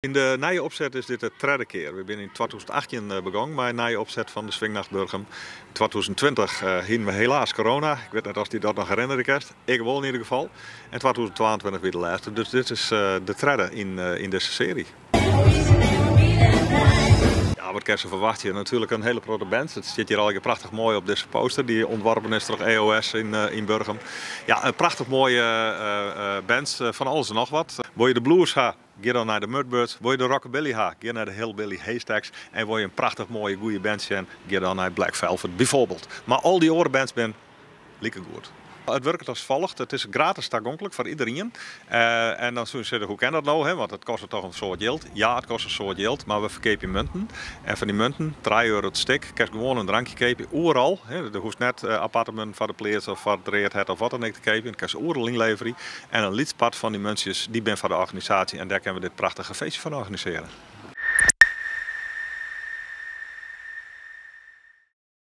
In de nieuwe opzet is dit de derde keer. We zijn in 2018 begonnen met een nieuwe opzet van de Swingnacht Burgum. In 2020 hadden we helaas corona. Ik weet niet of die dat nog herinneren kan. Ik wel in ieder geval. En 2022 weer de laatste. Dus dit is de derde in deze serie. Ja, wat kan je verwachten? Je natuurlijk een hele grote band. Het zit hier al prachtig mooi op deze poster. Die ontworpen is door EOS in Burgum. Ja, een prachtig mooie band van alles en nog wat. Wil je de blues ha? Ga dan naar de Mudbirds. Wil je de rockabilly ha? Ga naar de Hillbilly Haystacks. En wil je een prachtig mooie goede band zien? Ga dan naar Black Velvet bijvoorbeeld. Maar al die andere bands zijn lekker goed. Het werkt als volgt. Het is gratis toegankelijk voor iedereen. En dan zullen ze zeggen, hoe kan dat nou? Hè? Want het kost toch een soort geld. Ja, het kost een soort geld, maar we verkopen munten. En van die munten, €3 het stuk, kan je gewoon een drankje kopen. Overal. Hè? Je hoeft net appartementen voor de pleers of voor het reed of wat dan ook te kopen. Dan kan je overal inleveren. En een lidspad van die muntjes, die ben van de organisatie. En daar kunnen we dit prachtige feestje van organiseren.